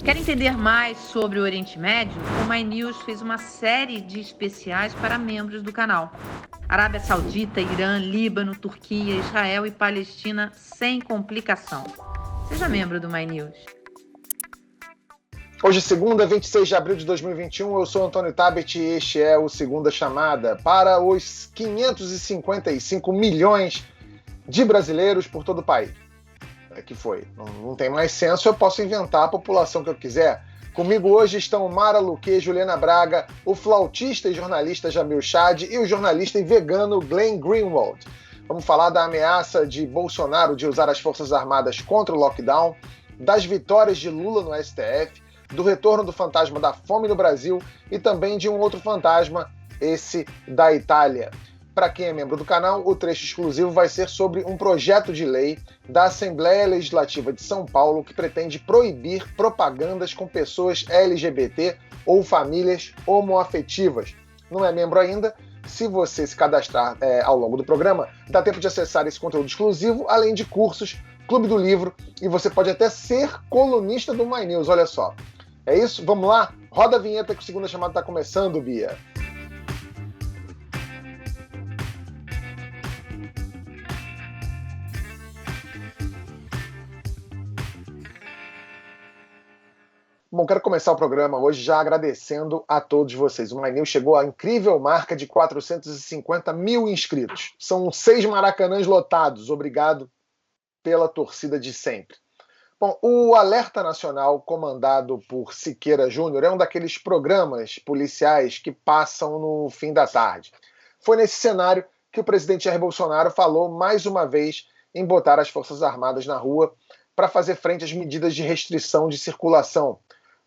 Quer entender mais sobre o Oriente Médio? O My News fez uma série de especiais para membros do canal. Arábia Saudita, Irã, Líbano, Turquia, Israel e Palestina sem complicação. Seja membro do My News. Hoje, segunda, 26 de abril de 2021, eu sou Antônio Tabet e este é o Segunda Chamada para os 555 milhões de brasileiros por todo o país. Que foi. Não tem mais censo, eu posso inventar a população que eu quiser. Comigo hoje estão Mara Luque, Juliana Braga, o flautista e jornalista Jamil Chad e o jornalista e vegano Glenn Greenwald. Vamos falar da ameaça de Bolsonaro de usar as Forças Armadas contra o lockdown, das vitórias de Lula no STF, do retorno do fantasma da fome no Brasil e também de um outro fantasma, esse da Itália. Para quem é membro do canal, o trecho exclusivo vai ser sobre um projeto de lei da Assembleia Legislativa de São Paulo que pretende proibir propagandas com pessoas LGBT ou famílias homoafetivas. Não é membro ainda? Se você se cadastrar ao longo do programa, dá tempo de acessar esse conteúdo exclusivo, além de cursos, Clube do Livro, e você pode até ser colunista do My News, olha só. É isso? Vamos lá? Roda a vinheta que o Segunda Chamada está começando, Bia. Bom, quero começar o programa hoje já agradecendo a todos vocês. O My News chegou à incrível marca de 450 mil inscritos. São 6 Maracanãs lotados. Obrigado pela torcida de sempre. Bom, o Alerta Nacional, comandado por Siqueira Júnior, é um daqueles programas policiais que passam no fim da tarde. Foi nesse cenário que o presidente Jair Bolsonaro falou mais uma vez em botar as Forças Armadas na rua para fazer frente às medidas de restrição de circulação.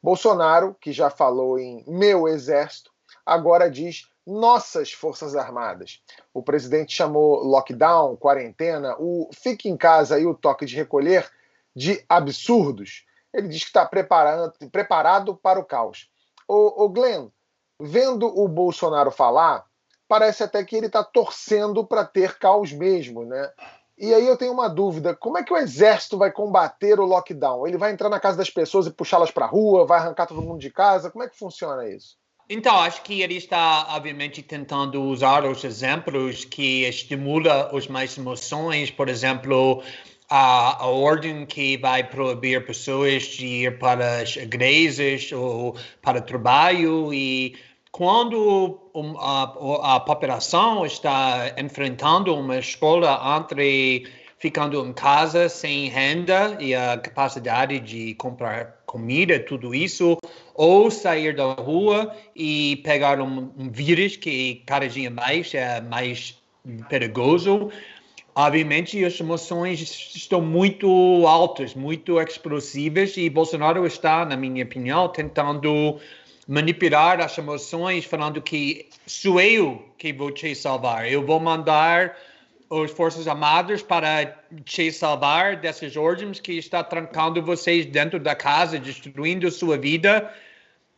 Bolsonaro, que já falou em meu exército, agora diz nossas Forças Armadas. O presidente chamou lockdown, quarentena, o fique em casa e o toque de recolher de absurdos. Ele diz que está preparado para o caos. O Glenn, vendo o Bolsonaro falar, parece até que ele está torcendo para ter caos mesmo, né? E aí eu tenho uma dúvida, como é que o exército vai combater o lockdown? Ele vai entrar na casa das pessoas e puxá-las para a rua, vai arrancar todo mundo de casa? Como é que funciona isso? Então, acho que ele está, obviamente, tentando usar os exemplos que estimulam as mais emoções, por exemplo, a ordem que vai proibir pessoas de ir para as igrejas ou para o trabalho, e quando a população está enfrentando uma escolha entre ficando em casa sem renda e a capacidade de comprar comida, tudo isso, ou sair da rua e pegar um vírus que cada dia mais é mais perigoso, obviamente as emoções estão muito altas, muito explosivas, e Bolsonaro está, na minha opinião, tentando manipular as emoções, falando que sou eu que vou te salvar. Eu vou mandar as Forças Armadas para te salvar dessas ordens que está trancando vocês dentro da casa, destruindo sua vida.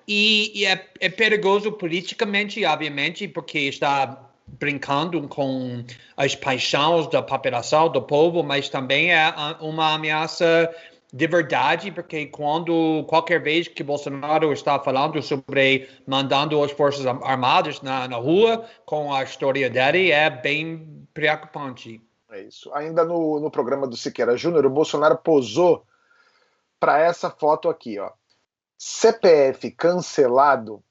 E é perigoso politicamente, obviamente, porque está brincando com as paixões da população, do povo, mas também é uma ameaça de verdade, porque qualquer vez que Bolsonaro está falando sobre mandando as Forças Armadas na rua, com a história dele, é bem preocupante. É isso. Ainda no programa do Siqueira Júnior, o Bolsonaro posou para essa foto aqui, ó. CPF cancelado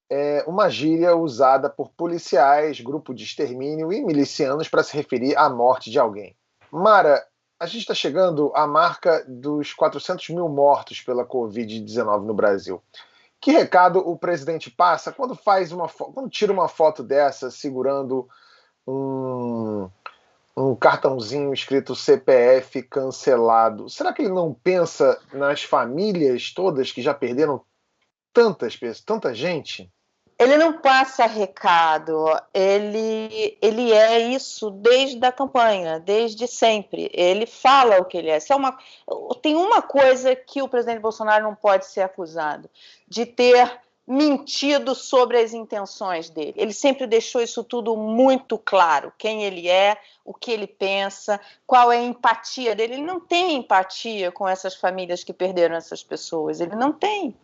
é uma gíria usada por policiais, grupo de extermínio e milicianos para se referir à morte de alguém. Mara, a gente está chegando à marca dos 400 mil mortos pela Covid-19 no Brasil. Que recado o presidente passa quando tira uma foto dessa segurando um cartãozinho escrito CPF cancelado? Será que ele não pensa nas famílias todas que já perderam tanta gente? Ele não passa recado, ele é isso desde a campanha, desde sempre. Ele fala o que ele é. Tem uma coisa que o presidente Bolsonaro não pode ser acusado, de ter mentido sobre as intenções dele. Ele sempre deixou isso tudo muito claro, quem ele é, o que ele pensa, qual é a empatia dele. Ele não tem empatia com essas famílias que perderam essas pessoas, ele não tem.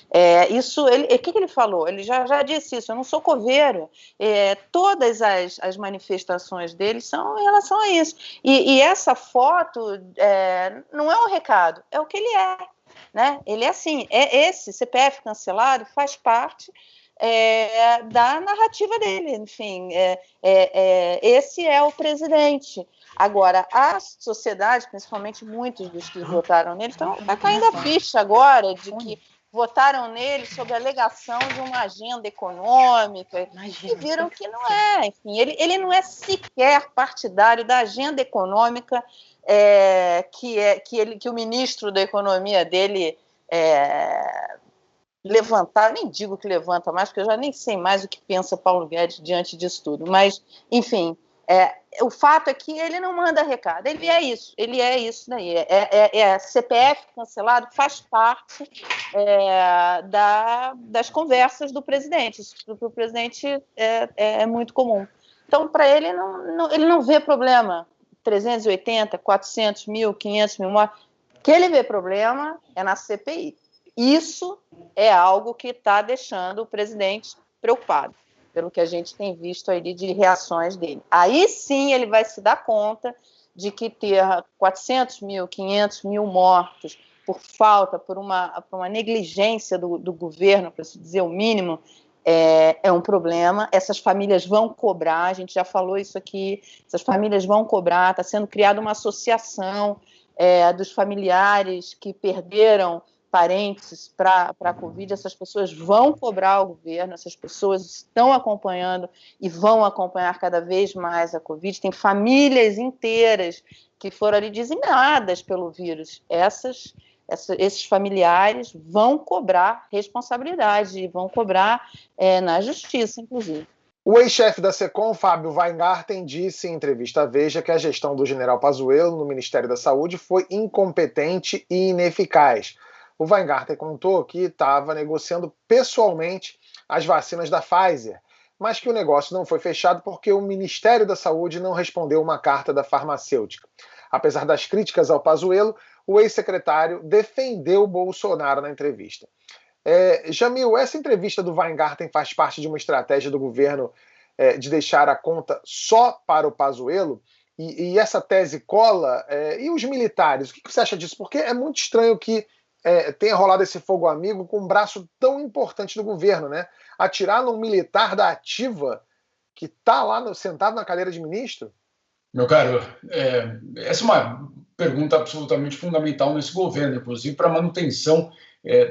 O que ele falou? Ele já disse isso, eu não sou coveiro. Todas as manifestações dele são em relação a isso. E essa foto não é um recado, é o que ele é. Né? Ele é assim, esse CPF cancelado faz parte da narrativa dele, enfim, esse é o presidente. Agora, a sociedade, principalmente muitos dos que votaram nele, está caindo a ficha agora de que votaram nele sob a alegação de uma agenda econômica, e viram que não é. Enfim, ele não é sequer partidário da agenda econômica que o ministro da Economia dele levantar, nem digo que levanta mais, porque eu já nem sei mais o que pensa Paulo Guedes diante disso tudo, mas, enfim, o fato é que ele não manda recado, ele é isso daí, CPF cancelado faz parte das conversas do presidente, isso para o presidente é muito comum. Então, para ele, ele não vê problema, 380, 400 mil, 500 mil mortes. O que ele vê problema é na CPI. Isso é algo que está deixando o presidente preocupado, pelo que a gente tem visto aí de reações dele. Aí sim ele vai se dar conta de que ter 400 mil, 500 mil mortos por falta, por uma negligência do governo, para se dizer o mínimo, é um problema. Essas famílias vão cobrar, a gente já falou isso aqui, essas famílias vão cobrar, está sendo criada uma associação dos familiares que perderam parentes para a Covid, essas pessoas vão cobrar o governo, essas pessoas estão acompanhando e vão acompanhar cada vez mais a Covid, tem famílias inteiras que foram ali dizimadas pelo vírus, esses familiares vão cobrar responsabilidade e vão cobrar na justiça, inclusive. O ex-chefe da SECOM, Fábio Weingarten, disse em entrevista à Veja que a gestão do general Pazuello no Ministério da Saúde foi incompetente e ineficaz. O Weingarten contou que estava negociando pessoalmente as vacinas da Pfizer, mas que o negócio não foi fechado porque o Ministério da Saúde não respondeu uma carta da farmacêutica. Apesar das críticas ao Pazuello, o ex-secretário defendeu Bolsonaro na entrevista. Jamil, essa entrevista do Weingarten faz parte de uma estratégia do governo de deixar a conta só para o Pazuello? E essa tese cola? E os militares? O que você acha disso? Porque é muito estranho que tenha rolado esse fogo amigo com um braço tão importante do governo, né? Atirar num militar da ativa que está lá sentado na cadeira de ministro? Meu caro, essa é uma pergunta absolutamente fundamental nesse governo, inclusive para a manutenção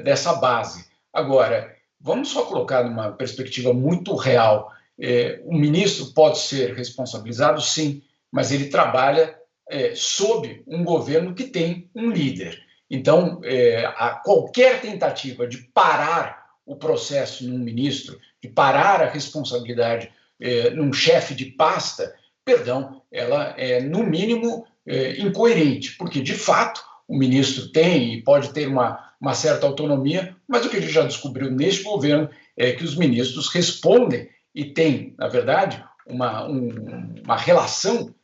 dessa base. Agora, vamos só colocar numa perspectiva muito real. O ministro pode ser responsabilizado, sim, mas ele trabalha sob um governo que tem um líder. Então, qualquer tentativa de parar o processo num ministro, de parar a responsabilidade num chefe de pasta, ela é, no mínimo, incoerente, porque, de fato, o ministro tem e pode ter uma certa autonomia, mas o que a gente já descobriu neste governo é que os ministros respondem e têm, na verdade, uma relação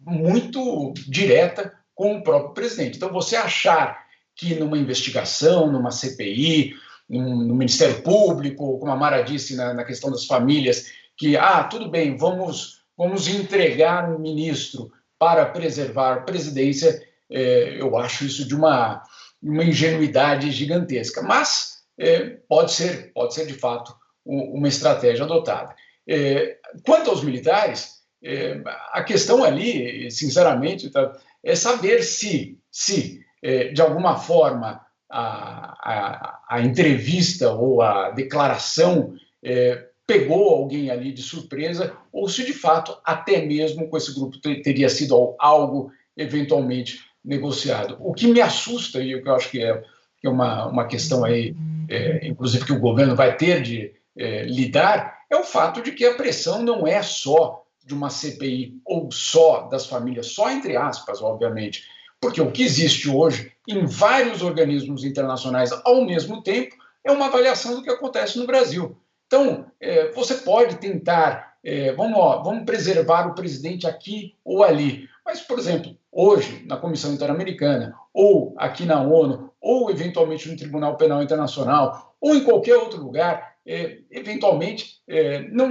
muito direta com o próprio presidente. Então, você achar que numa investigação, numa CPI, no Ministério Público, como a Mara disse na questão das famílias, que, tudo bem, vamos entregar um ministro para preservar a presidência, eu acho isso de uma ingenuidade gigantesca. Mas pode ser de fato uma estratégia adotada. Quanto aos militares, a questão ali, sinceramente, é saber se de alguma forma, a entrevista ou a declaração pegou alguém ali de surpresa, ou se de fato até mesmo com esse grupo teria sido algo eventualmente negociado. O que me assusta, e o que eu acho que é uma questão aí, inclusive que o governo vai ter de lidar, é o fato de que a pressão não é só de uma CPI ou só das famílias, só entre aspas, obviamente, porque o que existe hoje em vários organismos internacionais ao mesmo tempo é uma avaliação do que acontece no Brasil. Então, você pode tentar, vamos preservar o presidente aqui ou ali, mas, por exemplo, hoje, na Comissão Interamericana, ou aqui na ONU, ou eventualmente no Tribunal Penal Internacional, ou em qualquer outro lugar, eventualmente,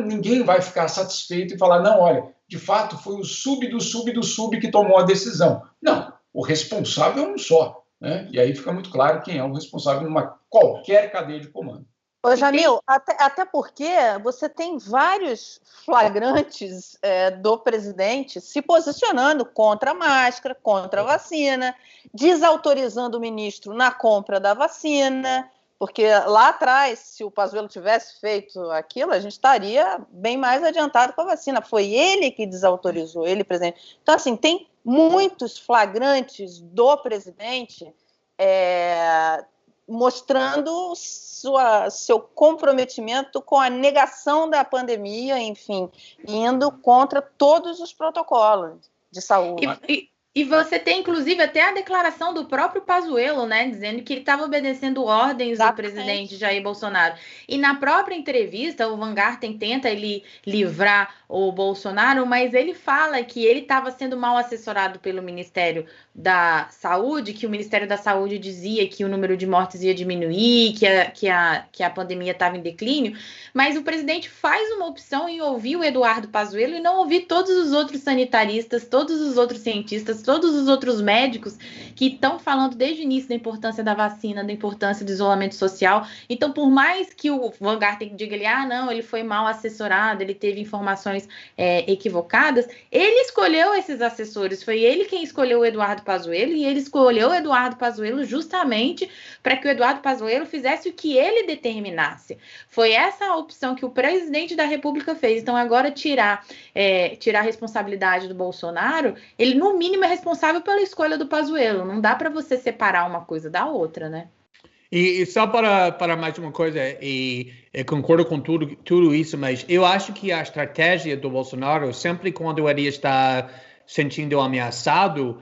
ninguém vai ficar satisfeito e falar, não, olha, de fato foi o sub do sub do sub que tomou a decisão. Não, o responsável é um só, né? E aí fica muito claro quem é o responsável numa qualquer cadeia de comando. Ô, Jamil, até porque você tem vários flagrantes do presidente se posicionando contra a máscara, contra a vacina, desautorizando o ministro na compra da vacina, porque lá atrás, se o Pazuello tivesse feito aquilo, a gente estaria bem mais adiantado com a vacina. Foi ele que desautorizou, ele, presidente. Então, assim, tem muitos flagrantes do presidente mostrando seu comprometimento com a negação da pandemia, enfim, indo contra todos os protocolos de saúde. E você tem, inclusive, até a declaração do próprio Pazuello, né, dizendo que ele estava obedecendo ordens do presidente Jair Bolsonaro. E na própria entrevista, o Van Garten tenta ele livrar o Bolsonaro, mas ele fala que ele estava sendo mal assessorado pelo Ministério da Saúde, que o Ministério da Saúde dizia que o número de mortes ia diminuir, que a pandemia estava em declínio, mas o presidente faz uma opção em ouvir o Eduardo Pazuello e não ouvir todos os outros sanitaristas, todos os outros cientistas, todos os outros médicos que estão falando desde o início da importância da vacina, da importância do isolamento social. Então, por mais que o Van Garten diga não, ele foi mal assessorado, ele teve informações equivocadas, ele escolheu esses assessores, foi ele quem escolheu o Eduardo Pazuello, e ele escolheu o Eduardo Pazuello justamente para que o Eduardo Pazuello fizesse o que ele determinasse. Foi essa a opção que o presidente da República fez. Então, agora tirar a responsabilidade do Bolsonaro, ele no mínimo é responsável pela escolha do Pazuello. Não dá para você separar uma coisa da outra, né? E só para mais uma coisa, e eu concordo com tudo isso, mas eu acho que a estratégia do Bolsonaro, sempre quando ele está sentindo ameaçado,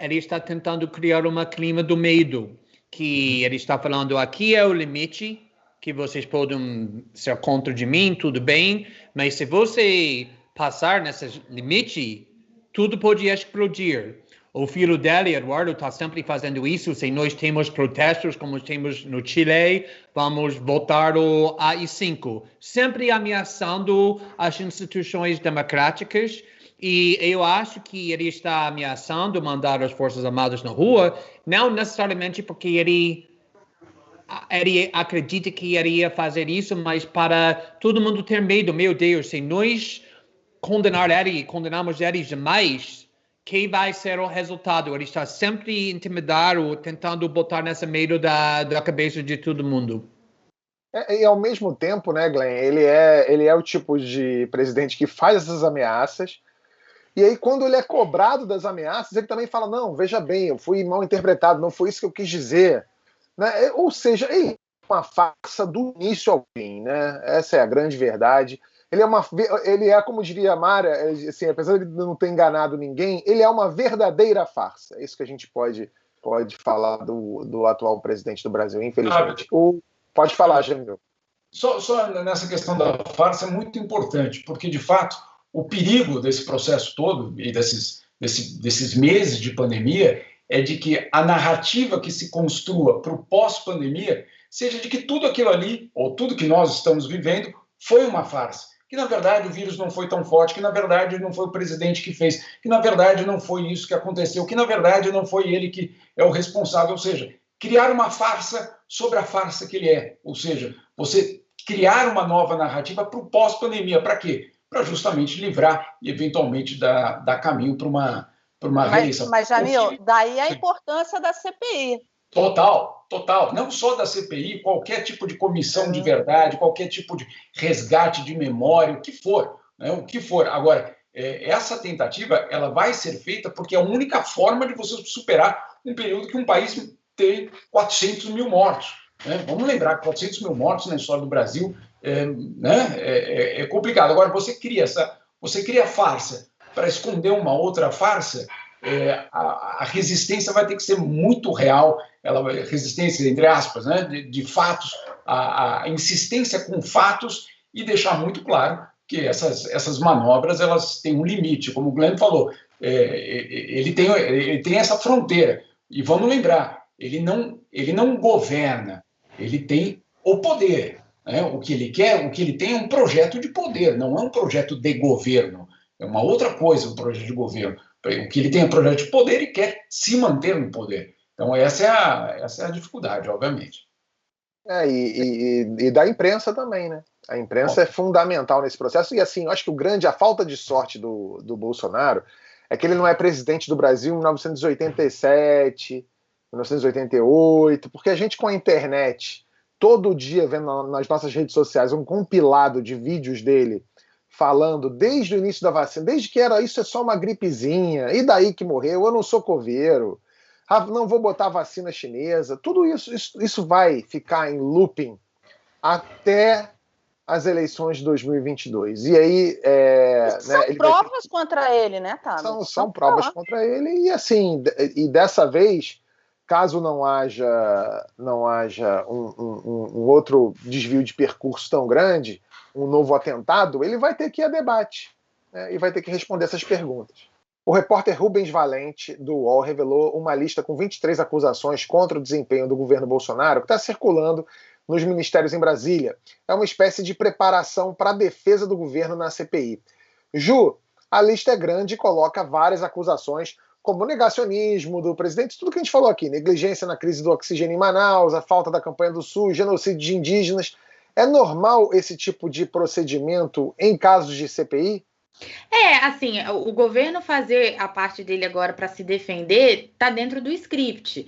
ele está tentando criar um clima do medo, que ele está falando, aqui é o limite, que vocês podem ser contra de mim, tudo bem, mas se você passar nesse limite, tudo pode explodir. O filho dele, Eduardo, está sempre fazendo isso. Se nós temos protestos, como temos no Chile, vamos votar o AI-5. Sempre ameaçando as instituições democráticas. E eu acho que ele está ameaçando mandar as Forças Armadas na rua, não necessariamente porque ele acredita que ele ia fazer isso, mas para todo mundo ter medo. Meu Deus, se nós condenamos ele demais, que vai ser o resultado? Ele está sempre intimidado, tentando botar nesse medo da cabeça de todo mundo. E ao mesmo tempo, né, Glenn, ele é o tipo de presidente que faz essas ameaças, e aí quando ele é cobrado das ameaças, ele também fala, não, veja bem, eu fui mal interpretado, não foi isso que eu quis dizer. Né? Ou seja, ele é uma farsa do início ao fim, né? Essa é a grande verdade. Ele é, como diria a Mara, assim, apesar de não ter enganado ninguém, ele é uma verdadeira farsa. É isso que a gente pode falar do atual presidente do Brasil, infelizmente. Pode falar, Jamil. Só nessa questão da farsa é muito importante, porque, de fato, o perigo desse processo todo e desses meses de pandemia é de que a narrativa que se construa para o pós-pandemia seja de que tudo aquilo ali, ou tudo que nós estamos vivendo, foi uma farsa. Que, na verdade, o vírus não foi tão forte, que, na verdade, não foi o presidente que fez, que, na verdade, não foi isso que aconteceu, que, na verdade, não foi ele que é o responsável. Ou seja, criar uma farsa sobre a farsa que ele é. Ou seja, você criar uma nova narrativa para o pós-pandemia. Para quê? Para justamente livrar e, eventualmente, dar caminho para uma reeleição. Mas, Jamil, daí a importância da CPI. Total. Não só da CPI, qualquer tipo de comissão de verdade, qualquer tipo de resgate de memória, o que for. Né? O que for. Agora, essa tentativa ela vai ser feita porque é a única forma de você superar um período que um país tem 400 mil mortos. Né? Vamos lembrar que 400 mil mortos na história do Brasil é complicado. Agora, você cria farsa para esconder uma outra farsa, a resistência vai ter que ser muito real, resistência entre aspas, né, de fatos, a insistência com fatos e deixar muito claro que essas manobras elas têm um limite, como o Glenn falou, ele tem essa fronteira. E vamos lembrar, ele não governa, ele tem o poder. Né? O que ele quer, o que ele tem é um projeto de poder, não é um projeto de governo. É uma outra coisa um projeto de governo. O que ele tem é um projeto de poder e quer se manter no poder. Então essa é a dificuldade, obviamente. E da imprensa também, né? A imprensa é fundamental nesse processo. E assim, eu acho que a falta de sorte do Bolsonaro é que ele não é presidente do Brasil em 1987, 1988, porque a gente com a internet, todo dia vendo nas nossas redes sociais um compilado de vídeos dele falando desde o início da vacina, desde que isso é só uma gripezinha, e daí que morreu, eu não sou coveiro, não vou botar vacina chinesa, tudo isso vai ficar em looping até as eleições de 2022. E aí... são provas contra ele, né, Thales? São provas contra ele, e assim, e dessa vez, caso não haja um outro desvio de percurso tão grande, um novo atentado, ele vai ter que ir a debate, né, e vai ter que responder essas perguntas. O repórter Rubens Valente, do UOL, revelou uma lista com 23 acusações contra o desempenho do governo Bolsonaro que está circulando nos ministérios em Brasília. É uma espécie de preparação para a defesa do governo na CPI. Ju, a lista é grande e coloca várias acusações, como negacionismo do presidente, tudo que a gente falou aqui, negligência na crise do oxigênio em Manaus, a falta da campanha do SUS, genocídio de indígenas. É normal esse tipo de procedimento em casos de CPI? Assim, o governo fazer a parte dele agora para se defender está dentro do script.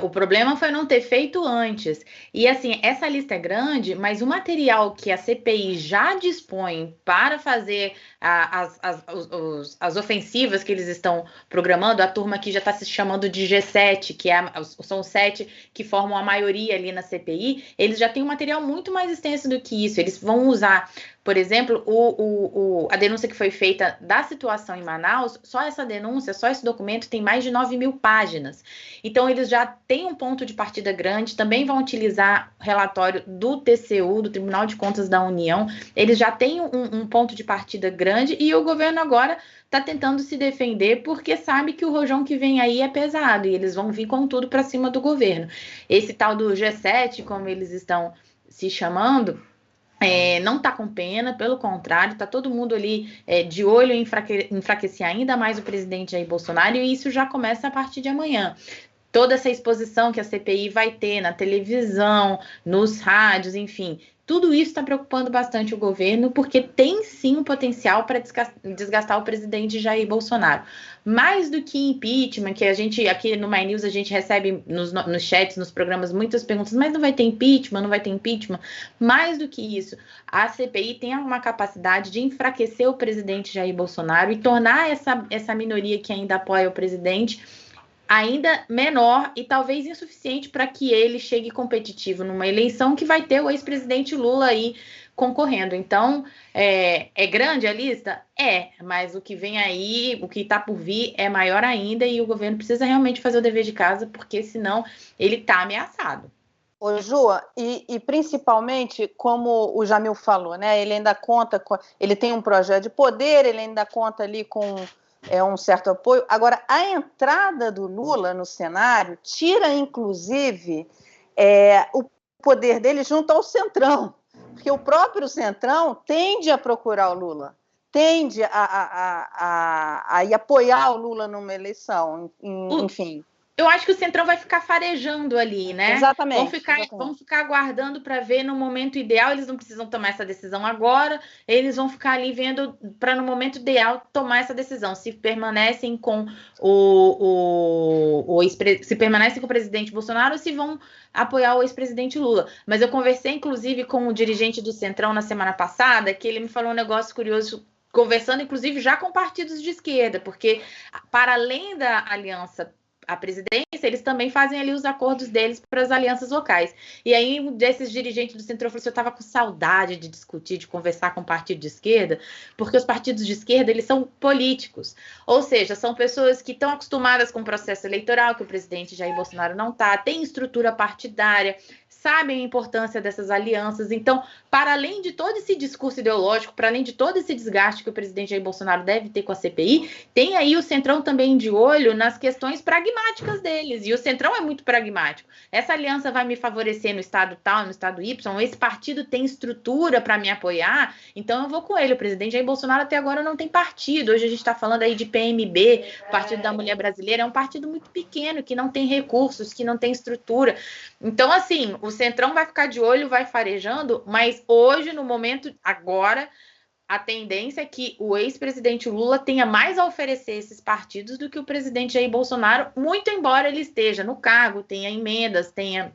O problema foi não ter feito antes. E assim, essa lista é grande, mas o material que a CPI já dispõe para fazer as ofensivas que eles estão programando, a turma que já está se chamando de G7, que são os 7 que formam a maioria ali na CPI, eles já têm um material muito mais extenso do que isso. Eles vão usar, por exemplo, a denúncia que foi feita da situação em Manaus, só essa denúncia, só esse documento tem mais de 9.000 páginas. Então, eles já têm um ponto de partida grande, também vão utilizar relatório do TCU, do Tribunal de Contas da União, eles já têm um ponto de partida grande e o governo agora está tentando se defender porque sabe que o rojão que vem aí é pesado e eles vão vir com tudo para cima do governo. Esse tal do G7, como eles estão se chamando, não está com pena, pelo contrário, está todo mundo ali de olho em enfraquecer ainda mais o presidente Jair Bolsonaro, e isso já começa a partir de amanhã. Toda essa exposição que a CPI vai ter na televisão, nos rádios, enfim, tudo isso está preocupando bastante o governo, porque tem sim um potencial para desgastar o presidente Jair Bolsonaro. Mais do que impeachment, que a gente, aqui no My News, a gente recebe nos chats, nos programas, muitas perguntas, mas não vai ter impeachment, não vai ter impeachment? Mais do que isso, a CPI tem uma capacidade de enfraquecer o presidente Jair Bolsonaro e tornar essa minoria que ainda apoia o presidente ainda menor e talvez insuficiente para que ele chegue competitivo numa eleição que vai ter o ex-presidente Lula aí concorrendo. Então, é grande a lista? Mas o que vem aí, o que está por vir é maior ainda e o governo precisa realmente fazer o dever de casa, porque senão ele está ameaçado. Ô, Ju, e principalmente, como o Jamil falou, né? Ele ainda conta ele tem um projeto de poder, ele ainda conta ali com um certo apoio. Agora, a entrada do Lula no cenário tira, inclusive, o poder dele junto ao Centrão, porque o próprio Centrão tende a procurar o Lula, tende a apoiar o Lula numa eleição, enfim. Eu acho que o Centrão vai ficar farejando ali, né? Exatamente. Vão ficar aguardando para ver no momento ideal. Eles não precisam tomar essa decisão agora. Eles vão ficar ali vendo para no momento ideal tomar essa decisão. Se permanecem com se permanecem com o presidente Bolsonaro ou se vão apoiar o ex-presidente Lula. Mas eu conversei, inclusive, com o dirigente do Centrão na semana passada, que ele me falou um negócio curioso, conversando, inclusive, já com partidos de esquerda, porque para além da aliança a presidência, eles também fazem ali os acordos deles para as alianças locais. E aí, um desses dirigentes do Centrão falou assim, eu estava com saudade de discutir, de conversar com o partido de esquerda, porque os partidos de esquerda, eles são políticos. Ou seja, são pessoas que estão acostumadas com o processo eleitoral, que o presidente Jair Bolsonaro não está, tem estrutura partidária, sabem a importância dessas alianças. Então, para além de todo esse discurso ideológico, para além de todo esse desgaste que o presidente Jair Bolsonaro deve ter com a CPI, tem aí o Centrão também de olho nas questões pragmáticas deles. E o Centrão é muito pragmático. Essa aliança vai me favorecer no estado tal, no estado Y, esse partido tem estrutura para me apoiar, então eu vou com ele. O presidente Jair Bolsonaro até agora não tem partido. Hoje a gente está falando aí de PMB, Partido da Mulher Brasileira, é um partido muito pequeno, que não tem recursos, que não tem estrutura. Então, assim, o Centrão vai ficar de olho, vai farejando, mas hoje, no momento, agora, a tendência é que o ex-presidente Lula tenha mais a oferecer esses partidos do que o presidente Jair Bolsonaro, muito embora ele esteja no cargo, tenha emendas, tenha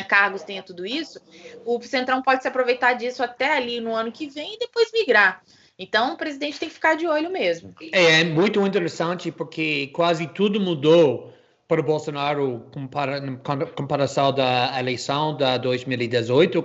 cargos, tenha tudo isso, o Centrão pode se aproveitar disso até ali no ano que vem e depois migrar. Então, o presidente tem que ficar de olho mesmo. É muito interessante porque quase tudo mudou para o Bolsonaro em comparação da eleição de 2018,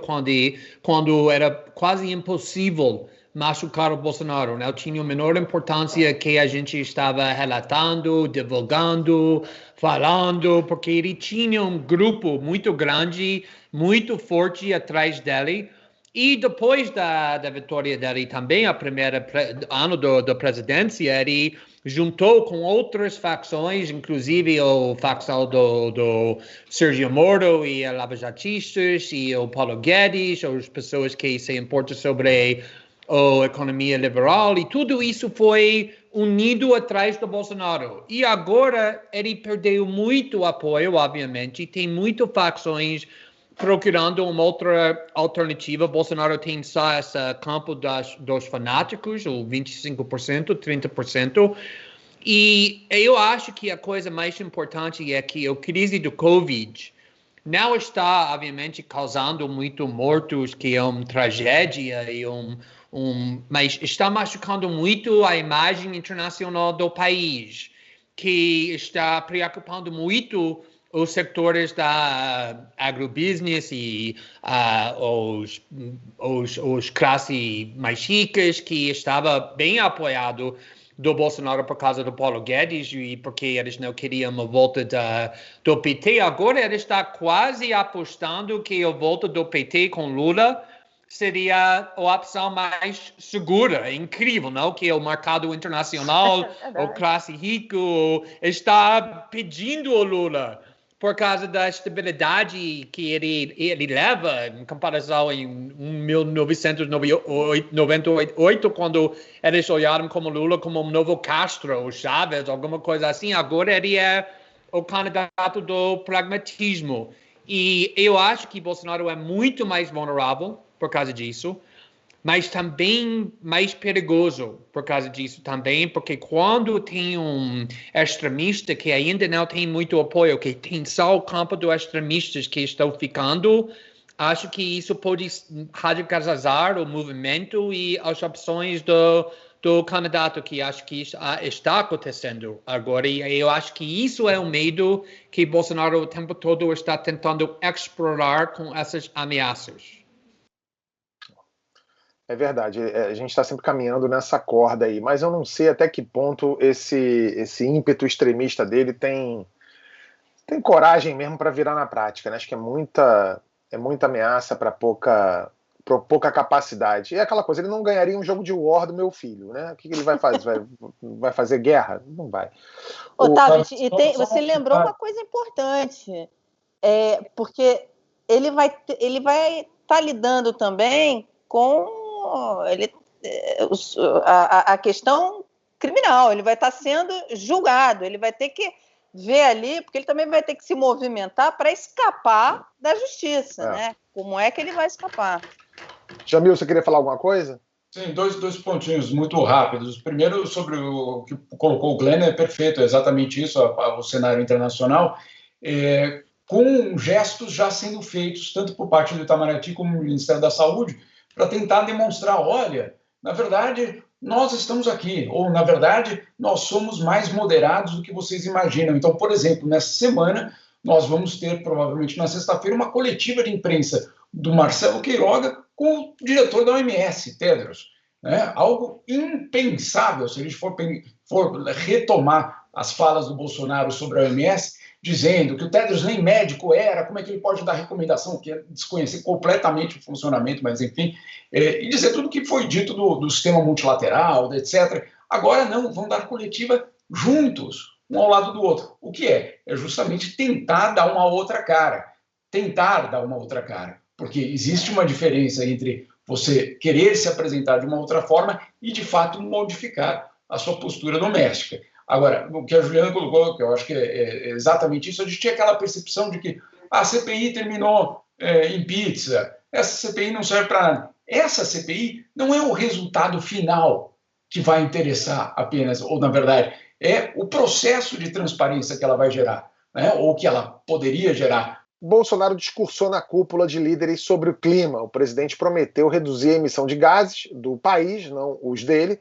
quando era quase impossível machucar o Bolsonaro. Não tinha a menor importância que a gente estava relatando, divulgando, falando, porque ele tinha um grupo muito grande, muito forte atrás dele. E depois da vitória dele também, a primeira ano da presidência, ele juntou com outras facções, inclusive a facção do Sérgio Moro e a Lava Jatistas e o Paulo Guedes, as pessoas que se importam sobre a economia liberal, e tudo isso foi unido atrás do Bolsonaro. E agora ele perdeu muito apoio, obviamente, tem muitas facções procurando uma outra alternativa. Bolsonaro tem só esse campo dos fanáticos, o 25%, 30%. E eu acho que a coisa mais importante é que a crise do Covid não está, obviamente, causando muito mortos, que é uma tragédia, mas está machucando muito a imagem internacional do país, que está preocupando muito os setores da agrobusiness e os classes mais ricas, que estava bem apoiado do Bolsonaro por causa do Paulo Guedes e porque eles não queriam uma volta do PT. Agora ele está quase apostando que a volta do PT com Lula seria a opção mais segura. É incrível, não? Que o mercado internacional, o classe rico, está pedindo o Lula por causa da estabilidade que ele leva em comparação em 1998, quando eles olharam como Lula como um novo Castro, ou Chávez, alguma coisa assim. Agora ele é o candidato do pragmatismo. E eu acho que Bolsonaro é muito mais vulnerável por causa disso, mas também mais perigoso por causa disso também, porque quando tem um extremista que ainda não tem muito apoio, que tem só o campo dos extremistas que estão ficando, acho que isso pode radicalizar o movimento e as opções do candidato, que acho que está acontecendo agora. E eu acho que isso é um medo que Bolsonaro o tempo todo está tentando explorar com essas ameaças. É verdade, a gente está sempre caminhando nessa corda aí, mas eu não sei até que ponto esse ímpeto extremista dele tem coragem mesmo para virar na prática, né? Acho que é muita ameaça para pouca capacidade. E é aquela coisa, ele não ganharia um jogo de war do meu filho, né? O que ele vai fazer? Vai fazer guerra? Não vai. Otávio, você lembrou uma coisa importante, porque ele vai estar lidando também com a questão criminal, ele vai estar sendo julgado, ele vai ter que ver ali, porque ele também vai ter que se movimentar para escapar da justiça, né? Como é que ele vai escapar? Jamil, você queria falar alguma coisa? Sim, dois pontinhos muito rápidos. Primeiro, sobre o que colocou o Glenn, é perfeito, é exatamente isso, o cenário internacional, com gestos já sendo feitos, tanto por parte do Itamaraty como do Ministério da Saúde, para tentar demonstrar, olha, na verdade, nós estamos aqui, ou, na verdade, nós somos mais moderados do que vocês imaginam. Então, por exemplo, nessa semana, nós vamos ter, provavelmente na sexta-feira, uma coletiva de imprensa do Marcelo Queiroga com o diretor da OMS, Tedros. Né? Algo impensável se a gente for retomar as falas do Bolsonaro sobre a OMS, dizendo que o Tedros nem médico era, como é que ele pode dar recomendação, que é desconhecer completamente o funcionamento, mas enfim, e dizer tudo que foi dito do sistema multilateral, etc. Agora não, vão dar coletiva juntos, um ao lado do outro. O que é? É justamente tentar dar uma outra cara. Porque existe uma diferença entre você querer se apresentar de uma outra forma e, de fato, modificar a sua postura doméstica. Agora, o que a Juliana colocou, que eu acho que é exatamente isso, a gente tinha aquela percepção de que a CPI terminou em pizza, essa CPI não serve para nada. Essa CPI não é o resultado final que vai interessar apenas, ou, na verdade, é o processo de transparência que ela vai gerar, né? Ou que ela poderia gerar. Bolsonaro discursou na cúpula de líderes sobre o clima. O presidente prometeu reduzir a emissão de gases do país, não os dele,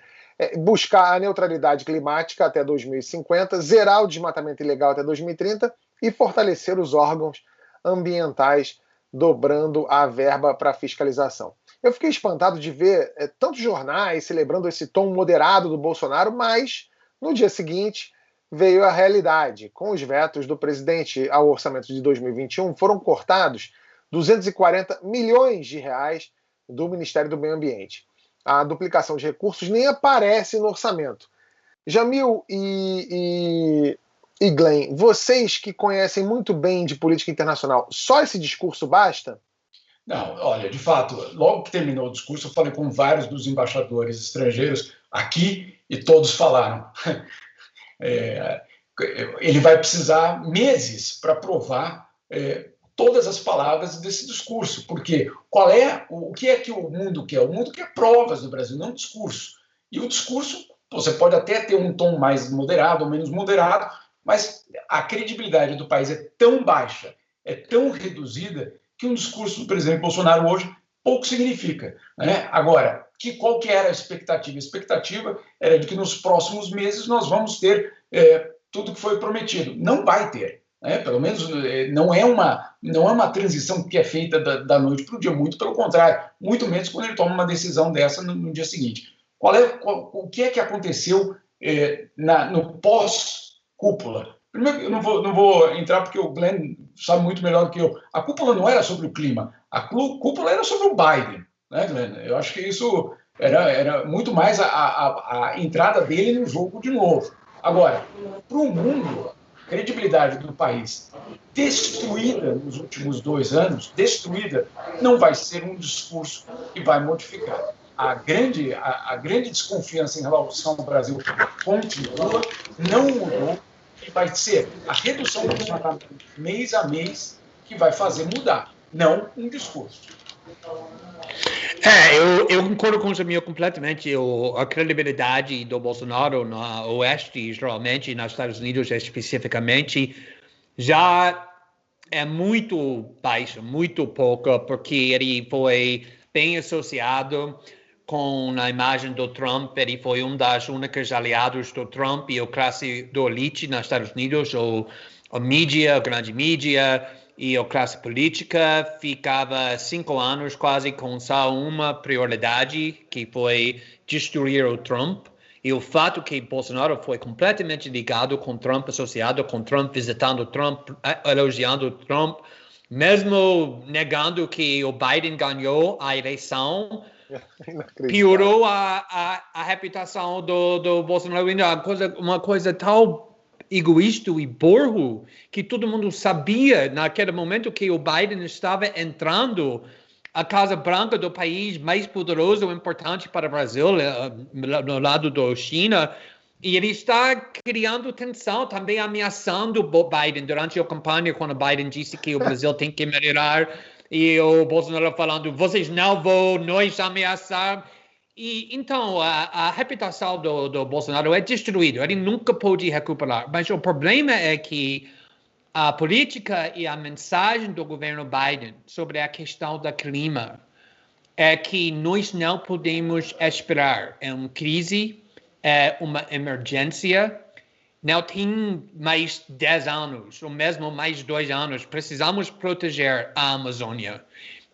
buscar a neutralidade climática até 2050, zerar o desmatamento ilegal até 2030 e fortalecer os órgãos ambientais, dobrando a verba para fiscalização. Eu fiquei espantado de ver tantos jornais celebrando esse tom moderado do Bolsonaro, mas no dia seguinte veio a realidade. Com os vetos do presidente ao orçamento de 2021, foram cortados 240 milhões de reais do Ministério do Meio Ambiente. A duplicação de recursos nem aparece no orçamento. Jamil e Glenn, vocês que conhecem muito bem de política internacional, só esse discurso basta? Não, olha, de fato, logo que terminou o discurso, eu falei com vários dos embaixadores estrangeiros aqui e todos falaram. Ele vai precisar meses para provar todas as palavras desse discurso, porque o que é que o mundo quer? O mundo quer provas do Brasil, não discurso. E o discurso, você pode até ter um tom mais moderado ou menos moderado, mas a credibilidade do país é tão baixa, é tão reduzida, que um discurso do presidente Bolsonaro hoje pouco significa. Né? Agora, qual que era a expectativa? A expectativa era de que nos próximos meses nós vamos ter tudo que foi prometido. Não vai ter. Pelo menos não é uma transição que é feita da noite para o dia, muito pelo contrário, muito menos quando ele toma uma decisão dessa no dia seguinte. O que é que aconteceu no pós-cúpula? Primeiro, eu não vou entrar porque o Glenn sabe muito melhor do que eu. A cúpula não era sobre o clima, a cúpula era sobre o Biden, né, Glenn? Eu acho que isso era muito mais a entrada dele no jogo de novo. Agora, para o mundo, a credibilidade do país destruída nos últimos 2 anos, destruída, não vai ser um discurso que vai modificar. A grande desconfiança em relação ao Brasil continua, não mudou, e vai ser a redução do desmatamento mês a mês que vai fazer mudar, não um discurso. Eu concordo com o Jamil completamente. A credibilidade do Bolsonaro no Oeste, geralmente, nos Estados Unidos especificamente, já é muito baixa, muito pouca, porque ele foi bem associado com a imagem do Trump. Ele foi um das únicas aliados do Trump e a classe do elite nos Estados Unidos, a mídia, a grande mídia, e a classe política ficava 5 anos quase com só uma prioridade, que foi destruir o Trump. E o fato que Bolsonaro foi completamente ligado com Trump, associado com Trump, visitando Trump, elogiando Trump, mesmo negando que o Biden ganhou a eleição, piorou a reputação do Bolsonaro. Uma coisa tão egoísta e burro, que todo mundo sabia naquele momento que o Biden estava entrando a Casa Branca do país mais poderoso e importante para o Brasil, no lado da China, e ele está criando tensão, também ameaçando o Biden durante a campanha, quando o Biden disse que o Brasil tem que melhorar, e o Bolsonaro falando, vocês não vão nos ameaçar. E, então, a reputação do Bolsonaro é destruída. Ele nunca pôde recuperar. Mas o problema é que a política e a mensagem do governo Biden sobre a questão do clima é que nós não podemos esperar. É uma crise, é uma emergência. Não tem mais 10 anos, ou mesmo mais 2 anos. Precisamos proteger a Amazônia.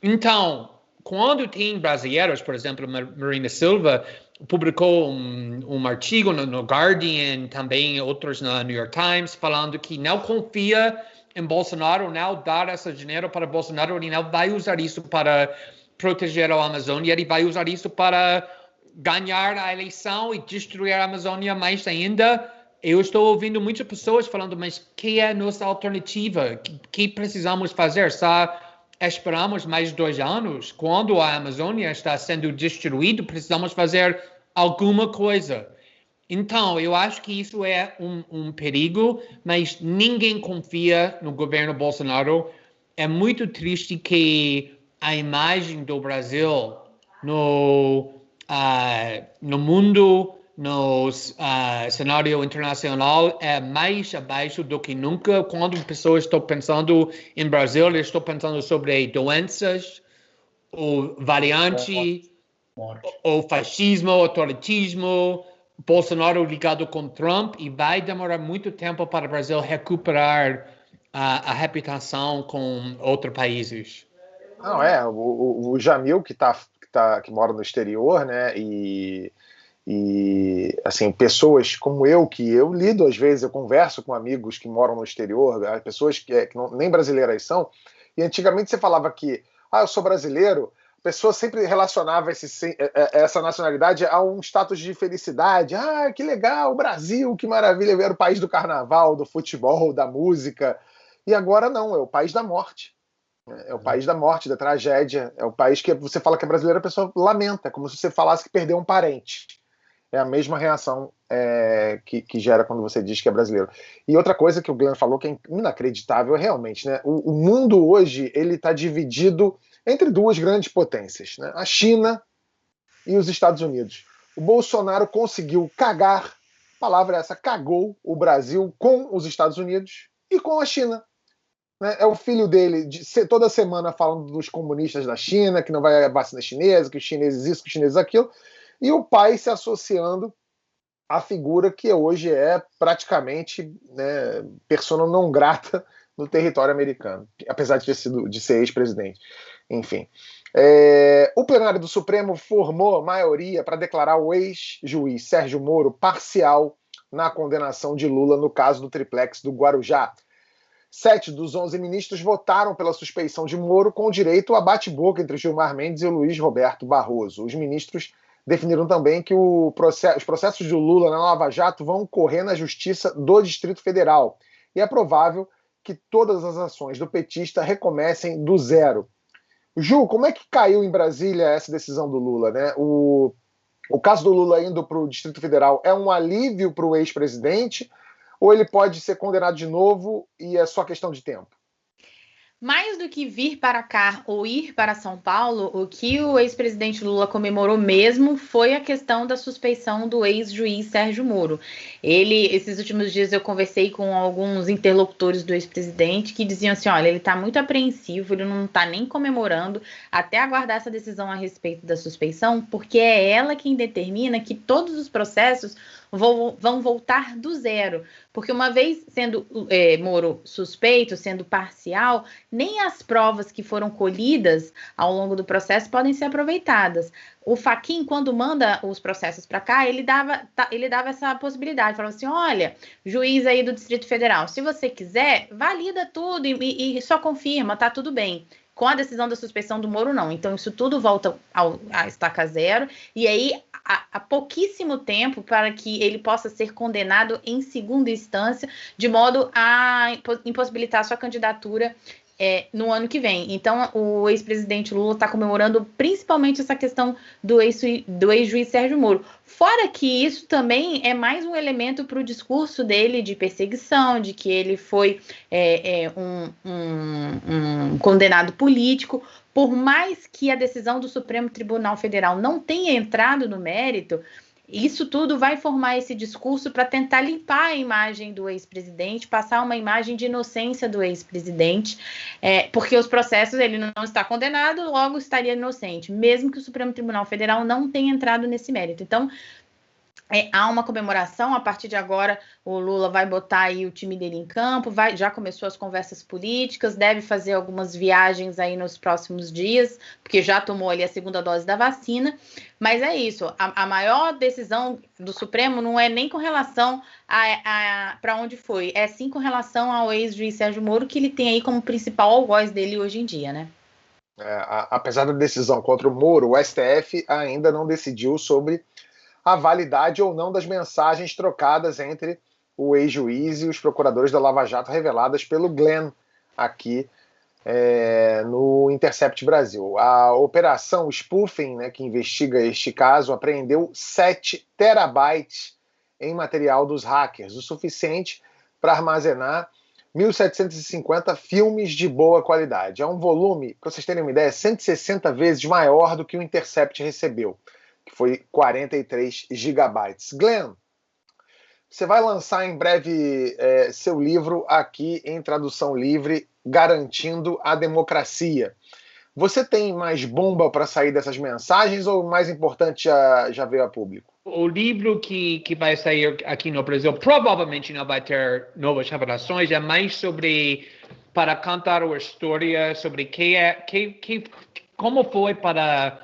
Então, quando tem brasileiros, por exemplo, Marina Silva publicou um artigo no Guardian, também outros no New York Times, falando que não confia em Bolsonaro, não dar esse dinheiro para Bolsonaro, ele não vai usar isso para proteger a Amazônia, ele vai usar isso para ganhar a eleição e destruir a Amazônia mais ainda. Eu estou ouvindo muitas pessoas falando, mas que é a nossa alternativa? Que precisamos fazer? Só esperamos mais 2 anos? Quando a Amazônia está sendo destruída, precisamos fazer alguma coisa. Então, eu acho que isso é um perigo, mas ninguém confia no governo Bolsonaro. É muito triste que a imagem do Brasil no mundo, no cenário internacional, é mais abaixo do que nunca. Quando pessoas estão pensando em Brasil, eles estão pensando sobre doenças, o variante, o fascismo, o autoritarismo, Bolsonaro ligado com Trump, e vai demorar muito tempo para o Brasil recuperar a reputação com outros países. Não, o Jamil, que mora no exterior, né, e assim, pessoas como eu, que eu lido às vezes, eu converso com amigos que moram no exterior, pessoas que nem brasileiras são, e antigamente você falava que, eu sou brasileiro, a pessoa sempre relacionava essa nacionalidade a um status de felicidade. Que legal, o Brasil, que maravilha, era o país do carnaval, do futebol, da música, e agora não, é o país da morte. É o país da morte, da tragédia, é o país que você fala que é brasileiro, a pessoa lamenta, como se você falasse que perdeu um parente. É a mesma reação que gera quando você diz que é brasileiro. E outra coisa que o Glenn falou que é inacreditável, realmente, né? O mundo hoje ele está dividido entre 2 grandes potências, né? A China e os Estados Unidos. O Bolsonaro conseguiu cagar, a palavra é essa, cagou o Brasil com os Estados Unidos e com a China. Né? É o filho dele toda semana falando dos comunistas da China, que não vai a vacina chinesa, que os chineses isso, que os chineses aquilo, e o pai se associando à figura que hoje é praticamente, né, persona não grata no território americano, apesar de ser ex-presidente. Enfim. O plenário do Supremo formou maioria para declarar o ex-juiz Sérgio Moro parcial na condenação de Lula no caso do triplex do Guarujá. 7 dos 11 ministros votaram pela suspeição de Moro, com direito a bate-boca entre Gilmar Mendes e Luiz Roberto Barroso. Os ministros definiram também que os processos de Lula na Lava Jato vão correr na Justiça do Distrito Federal. E é provável que todas as ações do petista recomecem do zero. Ju, como é que caiu em Brasília essa decisão do Lula, né? O caso do Lula indo para o Distrito Federal é um alívio para o ex-presidente, ou ele pode ser condenado de novo e é só questão de tempo? Mais do que vir para cá ou ir para São Paulo, o que o ex-presidente Lula comemorou mesmo foi a questão da suspeição do ex-juiz Sérgio Moro. Esses últimos dias eu conversei com alguns interlocutores do ex-presidente que diziam assim, olha, ele está muito apreensivo, ele não está nem comemorando até aguardar essa decisão a respeito da suspeição, porque é ela quem determina que todos os processos vão voltar do zero, porque uma vez sendo Moro suspeito, sendo parcial, nem as provas que foram colhidas ao longo do processo podem ser aproveitadas. O Fachin, quando manda os processos para cá, ele dava essa possibilidade, falava assim, olha, juiz aí do Distrito Federal, se você quiser, valida tudo e só confirma, tá tudo bem. Com a decisão da suspeição do Moro, não. Então, isso tudo volta à estaca zero. E aí, há pouquíssimo tempo para que ele possa ser condenado em segunda instância, de modo a impossibilitar sua candidatura no ano que vem. Então, o ex-presidente Lula está comemorando principalmente essa questão do ex-juiz Sérgio Moro. Fora que isso também é mais um elemento para o discurso dele de perseguição, de que ele foi um condenado político. Por mais que a decisão do Supremo Tribunal Federal não tenha entrado no mérito, Isso tudo vai formar esse discurso para tentar limpar a imagem do ex-presidente, passar uma imagem de inocência do ex-presidente, porque os processos, ele não está condenado, logo estaria inocente, mesmo que o Supremo Tribunal Federal não tenha entrado nesse mérito. Então, há uma comemoração. A partir de agora, o Lula vai botar aí o time dele em campo, já começou as conversas políticas, deve fazer algumas viagens aí nos próximos dias, porque já tomou ali a segunda dose da vacina, mas é isso, a maior decisão do Supremo não é nem com relação para onde foi, é sim com relação ao ex-juiz Sérgio Moro, que ele tem aí como principal algoz dele hoje em dia, né? Apesar da decisão contra o Moro, o STF ainda não decidiu sobre a validade ou não das mensagens trocadas entre o ex-juiz e os procuradores da Lava Jato reveladas pelo Glenn aqui no Intercept Brasil. A operação Spoofing, né, que investiga este caso, apreendeu 7 terabytes em material dos hackers, o suficiente para armazenar 1.750 filmes de boa qualidade. É um volume, para vocês terem uma ideia, 160 vezes maior do que o Intercept recebeu, que foi 43 gigabytes. Glenn, você vai lançar em breve seu livro aqui em tradução livre, Garantindo a Democracia. Você tem mais bomba para sair dessas mensagens ou o mais importante já veio a público? O livro que vai sair aqui no Brasil provavelmente não vai ter novas revelações, é mais para contar a história sobre como foi para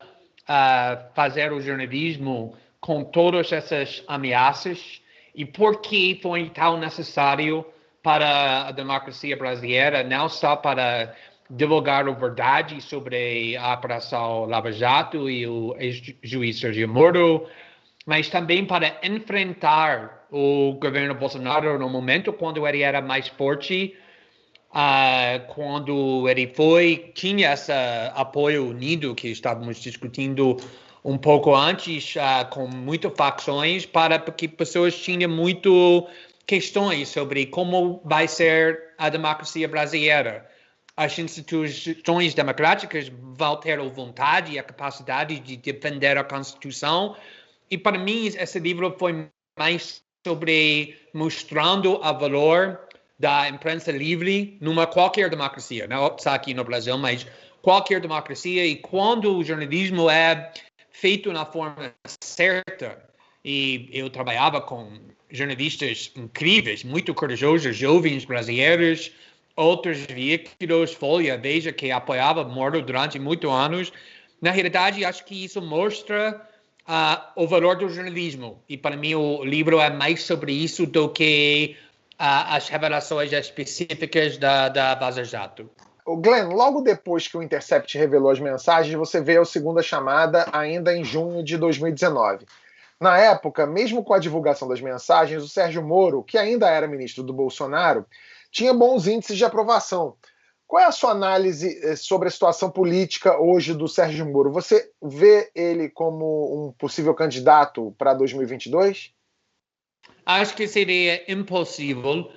fazer o jornalismo com todas essas ameaças e por que foi tão necessário para a democracia brasileira, não só para divulgar a verdade sobre a Operação Lava Jato e o ex-juiz Sérgio Moro, mas também para enfrentar o governo Bolsonaro no momento quando ele era mais forte, quando ele tinha esse apoio unido que estávamos discutindo um pouco antes, com muitas facções, porque pessoas tinham muitas questões sobre como vai ser a democracia brasileira. As instituições democráticas vão ter a vontade e a capacidade de defender a Constituição. E para mim, esse livro foi mais sobre mostrando o valor da imprensa livre numa qualquer democracia, não só aqui no Brasil, mas qualquer democracia, e quando o jornalismo é feito na forma certa, e eu trabalhava com jornalistas incríveis, muito corajosos, jovens brasileiros, outros veículos, Folha, Veja, que apoiava Moro durante muitos anos. Na realidade, acho que isso mostra o valor do jornalismo, e para mim o livro é mais sobre isso do que as revelações específicas da Vaza Jato. Glenn, logo depois que o Intercept revelou as mensagens, você veio a segunda chamada ainda em junho de 2019. Na época, mesmo com a divulgação das mensagens, o Sérgio Moro, que ainda era ministro do Bolsonaro, tinha bons índices de aprovação. Qual é a sua análise sobre a situação política hoje do Sérgio Moro? Você vê ele como um possível candidato para 2022? Acho que seria impossível,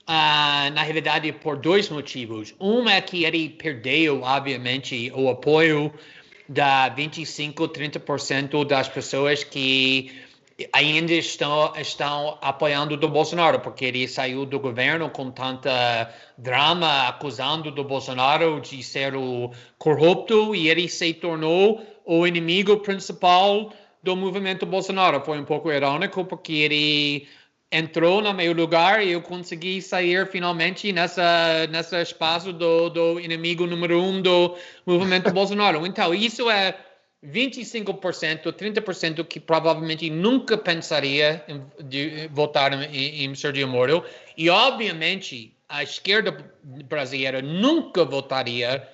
na realidade, por 2 motivos. Um é que ele perdeu, obviamente, o apoio da 25-30% das pessoas que ainda estão apoiando do Bolsonaro, porque ele saiu do governo com tanta drama, acusando do Bolsonaro de ser o corrupto, e ele se tornou o inimigo principal do movimento Bolsonaro. Foi um pouco irônico, porque ele entrou no meu lugar e eu consegui sair finalmente nesse espaço do inimigo número 1 do movimento Bolsonaro. Então, isso é 25%, 30% que provavelmente nunca pensaria em votar em Sérgio Moro. E, obviamente, a esquerda brasileira nunca votaria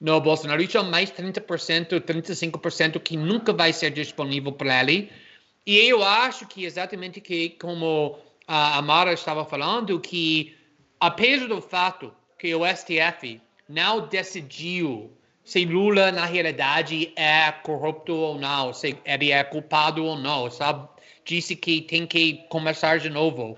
no Bolsonaro. Isso é mais 30%, 35% que nunca vai ser disponível para ele. E eu acho que exatamente como a Amara estava falando, que apesar do fato que o STF não decidiu se Lula, na realidade, é corrupto ou não, se ele é culpado ou não, sabe? Disse que tem que começar de novo.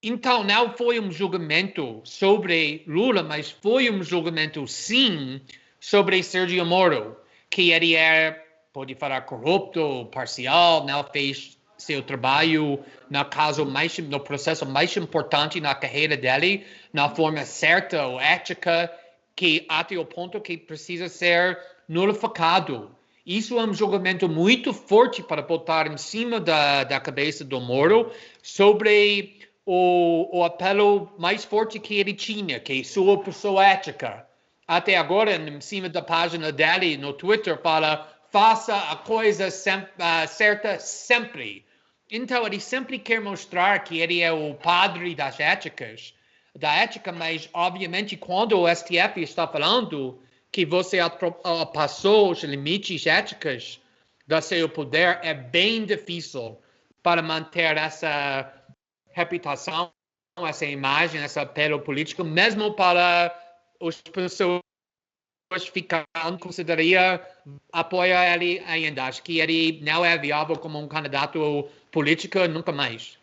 Então, não foi um julgamento sobre Lula, mas foi um julgamento, sim, sobre Sérgio Moro, que ele é pode falar corrupto, parcial, não fez seu trabalho no processo mais importante na carreira dele, na forma certa ou ética, que até o ponto que precisa ser notificado. Isso é um julgamento muito forte para botar em cima da cabeça do Moro sobre o apelo mais forte que ele tinha, que é sua pessoa ética. Até agora, em cima da página dele no Twitter, fala: faça a coisa certa sempre. Então, ele sempre quer mostrar que ele é o padre da ética, mas, obviamente, quando o STF está falando que você passou os limites éticos do seu poder, é bem difícil para manter essa reputação, essa imagem, esse apelo político, mesmo para as pessoas ficarem consideraria apoiar ele ainda. Acho que ele não é viável como um candidato político nunca mais.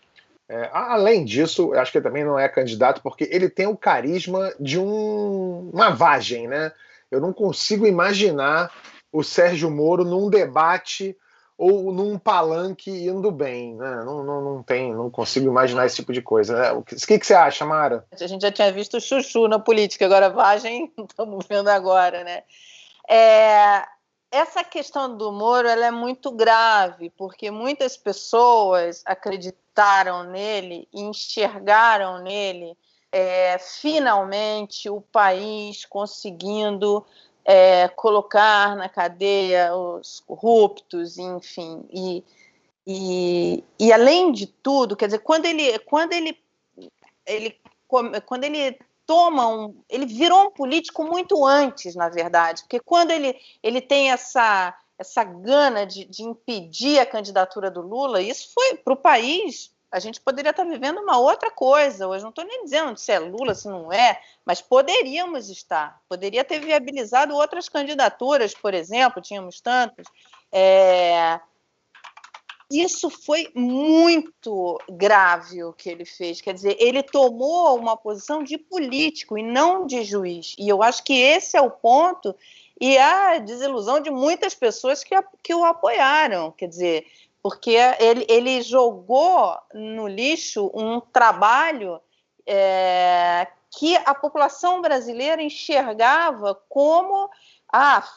Além disso, acho que ele também não é candidato porque ele tem o carisma de uma vagem, né? Eu não consigo imaginar o Sérgio Moro num debate ou num palanque indo bem, né? Não consigo imaginar esse tipo de coisa, né? O que você acha, Mara? A gente já tinha visto chuchu na política, agora vagem estamos vendo agora, né? Essa questão do Moro, ela é muito grave, porque muitas pessoas acreditaram nele e enxergaram nele finalmente o país conseguindo colocar na cadeia os corruptos, enfim. E além de tudo, quer dizer, quando ele toma ele virou um político muito antes, na verdade, porque quando ele tem essa gana de impedir a candidatura do Lula, isso foi para o país. A gente poderia estar vivendo uma outra coisa. Hoje não estou nem dizendo se é Lula, se não é, mas poderíamos estar. Poderia ter viabilizado outras candidaturas, por exemplo, tínhamos tantas. Isso foi muito grave o que ele fez. Quer dizer, ele tomou uma posição de político e não de juiz. E eu acho que esse é o ponto e a desilusão de muitas pessoas que o apoiaram. Quer dizer, porque ele jogou no lixo um trabalho que a população brasileira enxergava como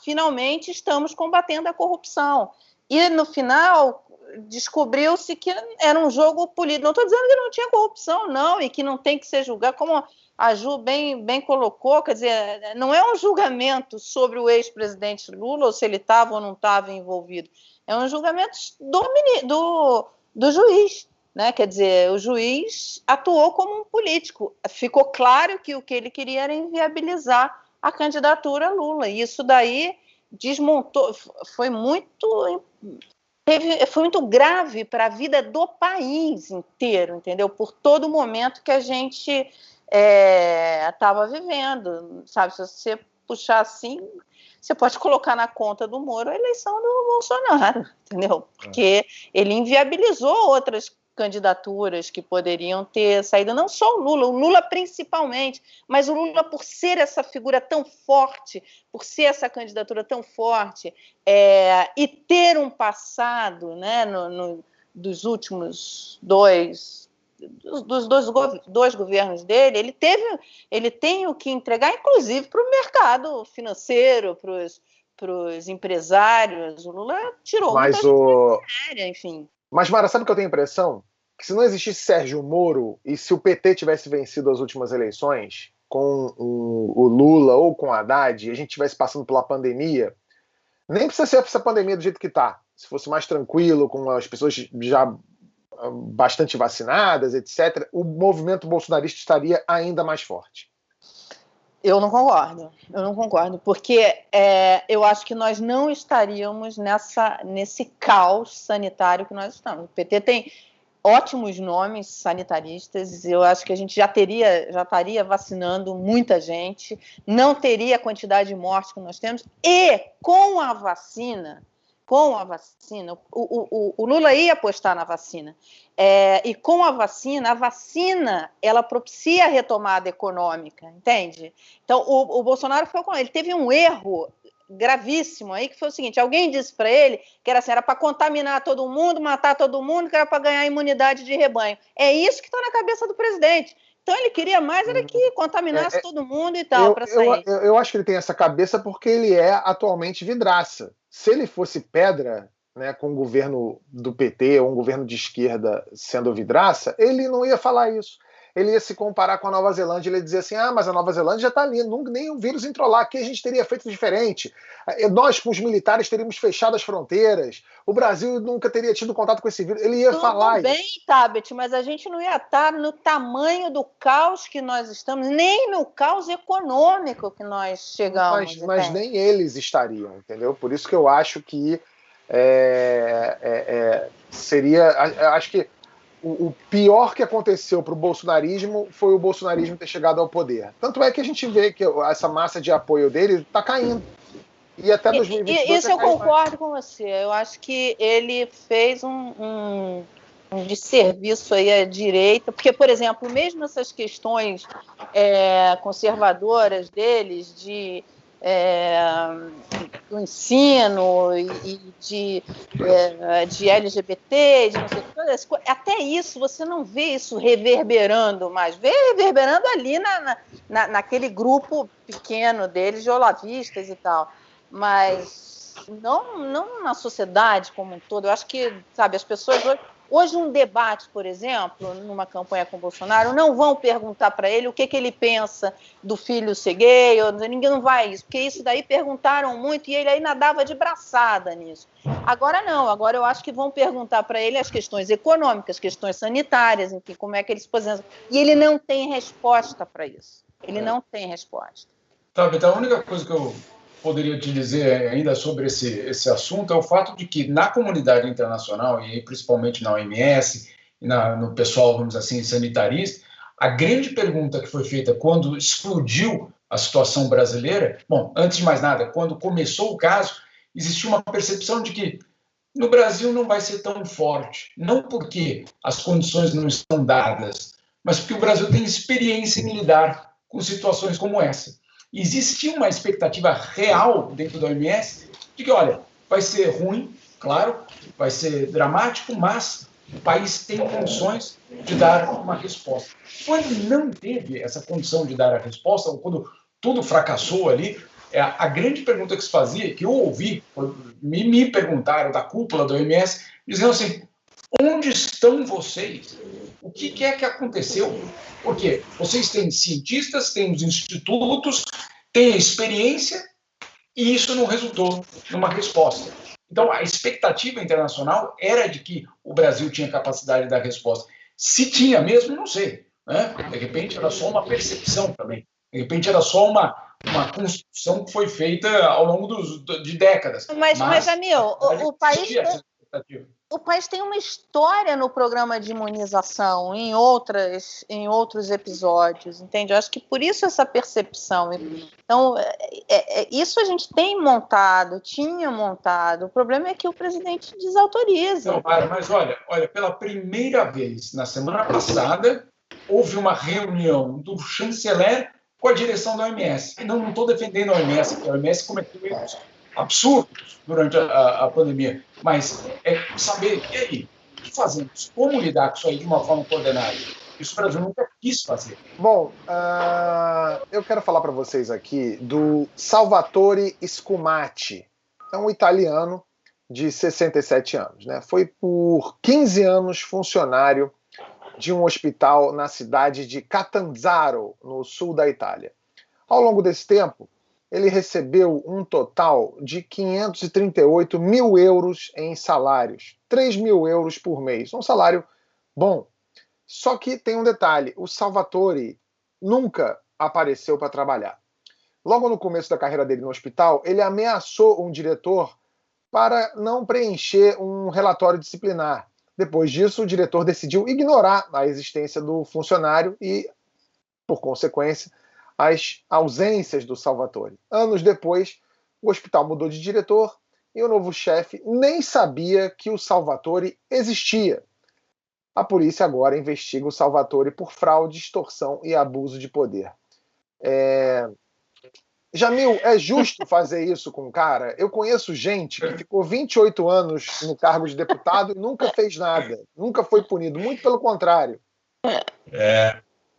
finalmente estamos combatendo a corrupção. E, no final, descobriu-se que era um jogo político. Não estou dizendo que não tinha corrupção, não, e que não tem que ser julgado, como a Ju bem colocou, quer dizer, não é um julgamento sobre o ex-presidente Lula, ou se ele estava ou não estava envolvido. É um julgamento do juiz, né? Quer dizer, o juiz atuou como um político. Ficou claro que o que ele queria era inviabilizar a candidatura Lula. E isso daí desmontou, foi muito grave para a vida do país inteiro, entendeu? Por todo o momento que a gente estava vivendo, sabe? Se você puxar assim, você pode colocar na conta do Moro a eleição do Bolsonaro, entendeu? Porque ele inviabilizou outras candidaturas que poderiam ter saído, não só o Lula principalmente, mas o Lula, por ser essa figura tão forte, por ser essa candidatura tão forte, e ter um passado, né, dos últimos dois governos dele, ele tem o que entregar, inclusive para o mercado financeiro, para os empresários. O Lula tirou muita gente, enfim. Mas, Mara, sabe o que eu tenho a impressão? Que se não existisse Sérgio Moro e se o PT tivesse vencido as últimas eleições com o Lula ou com o Haddad e a gente estivesse passando pela pandemia, nem precisa ser essa pandemia do jeito que está. Se fosse mais tranquilo, com as pessoas já bastante vacinadas, etc., o movimento bolsonarista estaria ainda mais forte. Eu não concordo, porque eu acho que nós não estaríamos nesse caos sanitário que nós estamos. O PT tem ótimos nomes sanitaristas, eu acho que a gente já estaria vacinando muita gente, não teria a quantidade de mortes que nós temos, e com a vacina, o Lula ia apostar na vacina, e com a vacina, ela propicia a retomada econômica, entende? Então, o Bolsonaro ele teve um erro gravíssimo aí, que foi o seguinte: alguém disse para ele que era assim, era para contaminar todo mundo, matar todo mundo, que era para ganhar imunidade de rebanho. É isso que está na cabeça do presidente. Então ele queria mais era que contaminasse todo mundo e tal, para sair. Eu acho que ele tem essa cabeça porque ele é atualmente vidraça. Se ele fosse pedra, né, com o governo do PT ou um governo de esquerda sendo vidraça, ele não ia falar isso. Ele ia se comparar com a Nova Zelândia, ele ia dizer assim, mas a Nova Zelândia já está ali, nem o vírus entrou lá, aqui a gente teria feito diferente. Nós, com os militares, teríamos fechado as fronteiras, o Brasil nunca teria tido contato com esse vírus. Ele ia falar isso. Tudo bem, Tabet, mas a gente não ia estar no tamanho do caos que nós estamos, nem no caos econômico que nós chegamos. Mas nem eles estariam, entendeu? Por isso que eu acho que seria... Acho que o pior que aconteceu para o bolsonarismo foi o bolsonarismo ter chegado ao poder. Tanto é que a gente vê que essa massa de apoio dele está caindo. E até 2022 isso eu concordo com você. Eu acho que ele fez um desserviço aí à direita, porque, por exemplo, mesmo essas questões conservadoras deles do ensino e de LGBT, de não sei todas as coisas, até isso você não vê isso reverberando mais, vê reverberando ali naquele grupo pequeno deles de olavistas e tal, mas não na sociedade como um todo. Eu acho que, sabe, as pessoas hoje um debate, por exemplo, numa campanha com o Bolsonaro, não vão perguntar para ele o que ele pensa do filho ser gay, ninguém não vai isso, porque isso daí perguntaram muito e ele aí nadava de braçada nisso. Agora não, agora eu acho que vão perguntar para ele as questões econômicas, questões sanitárias, enfim, como é que ele se posiciona. E ele não tem resposta para isso. Ele não tem resposta. Tá, então a única coisa que eu poderia te dizer ainda sobre esse assunto é o fato de que na comunidade internacional, e principalmente na OMS, e no pessoal, vamos dizer assim, sanitarista, a grande pergunta que foi feita quando explodiu a situação brasileira, bom, antes de mais nada, quando começou o caso, existia uma percepção de que no Brasil não vai ser tão forte, não porque as condições não estão dadas, mas porque o Brasil tem experiência em lidar com situações como essa. Existia uma expectativa real dentro da OMS de que, olha, vai ser ruim, claro, vai ser dramático, mas o país tem condições de dar uma resposta. Quando não teve essa condição de dar a resposta, ou quando tudo fracassou ali, a grande pergunta que se fazia, que eu ouvi, me perguntaram da cúpula da OMS, dizendo assim, onde estão vocês? O que é que aconteceu? Porque vocês têm cientistas, têm os institutos, têm a experiência, e isso não resultou numa resposta. Então, a expectativa internacional era de que o Brasil tinha capacidade de dar resposta. Se tinha mesmo, não sei. Né? De repente, era só uma percepção também. De repente, era só uma construção que foi feita ao longo de décadas. Mas Jamil, o país tem uma história no programa de imunização, em outros episódios, entende? Eu acho que por isso essa percepção. Então, isso a gente tinha montado. O problema é que o presidente desautoriza. Não, mas olha, pela primeira vez, na semana passada, houve uma reunião do chanceler com a direção da OMS. Não estou defendendo a OMS, porque a OMS cometeu erros absurdos durante a pandemia, mas saber, e aí, o que fazemos? Como lidar com isso aí de uma forma coordenada? Isso o Brasil nunca quis fazer. Bom, eu quero falar para vocês aqui do Salvatore Scumati. É um italiano de 67 anos. Né? Foi por 15 anos funcionário de um hospital na cidade de Catanzaro, no sul da Itália. Ao longo desse tempo, ele recebeu um total de 538 mil euros em salários, 3 mil euros por mês, um salário bom. Só que tem um detalhe, o Salvatore nunca apareceu para trabalhar. Logo no começo da carreira dele no hospital, ele ameaçou um diretor para não preencher um relatório disciplinar. Depois disso, o diretor decidiu ignorar a existência do funcionário e, por consequência, as ausências do Salvatore. Anos depois, o hospital mudou de diretor e o novo chefe nem sabia que o Salvatore existia. A polícia agora investiga o Salvatore por fraude, extorsão e abuso de poder. Jamil, é justo fazer isso com o cara? Eu conheço gente que ficou 28 anos no cargo de deputado e nunca fez nada, nunca foi punido, muito pelo contrário.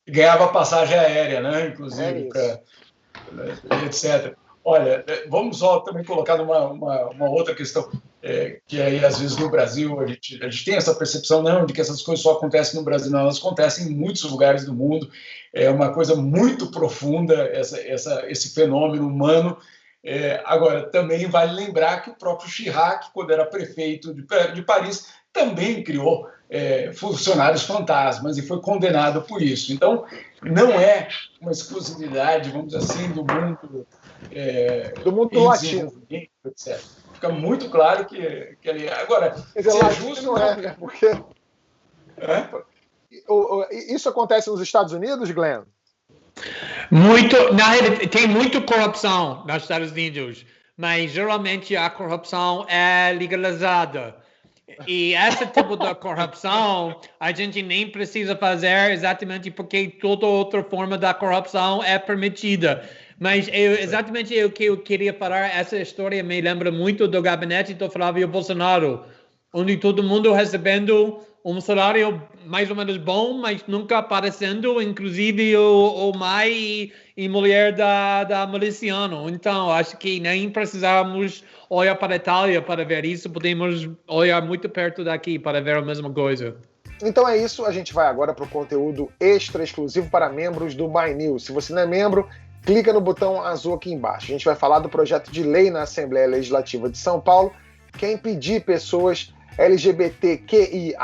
Ganhava passagem aérea, né? Inclusive, etc. Olha, vamos só também colocar uma outra questão, que aí, às vezes, no Brasil, a gente tem essa percepção, não, de que essas coisas só acontecem no Brasil, não, elas acontecem em muitos lugares do mundo, é uma coisa muito profunda, esse fenômeno humano. Agora, também vale lembrar que o próprio Chirac, quando era prefeito de Paris, também criou funcionários fantasmas e foi condenado por isso. Então, não é uma exclusividade, vamos dizer assim, do mundo latino, etc. Fica muito claro que ali... Agora, se é justo, não é, né? Porque... Isso acontece nos Estados Unidos, Glenn? Tem muita corrupção nos Estados Unidos, mas geralmente a corrupção é legalizada. E esse tipo de corrupção a gente nem precisa fazer exatamente porque toda outra forma da corrupção é permitida. Mas exatamente o que eu queria falar, essa história me lembra muito do gabinete do Flávio Bolsonaro, onde todo mundo recebendo um salário mais ou menos bom, mas nunca aparecendo, inclusive o mãe e mulher da miliciano. Então, acho que nem precisamos olhar para a Itália para ver isso, podemos olhar muito perto daqui para ver a mesma coisa. Então é isso, a gente vai agora para o conteúdo extra exclusivo para membros do My News. Se você não é membro, clica no botão azul aqui embaixo. A gente vai falar do projeto de lei na Assembleia Legislativa de São Paulo que é impedir pessoas LGBTQIA+,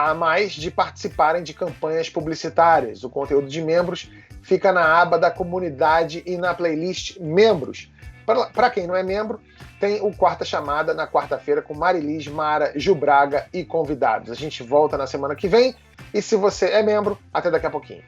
de participarem de campanhas publicitárias. O conteúdo de membros fica na aba da comunidade e na playlist Membros. Para quem não é membro, tem o Quarta Chamada na quarta-feira com Marilis, Mara, Gil Braga e convidados. A gente volta na semana que vem e se você é membro, até daqui a pouquinho.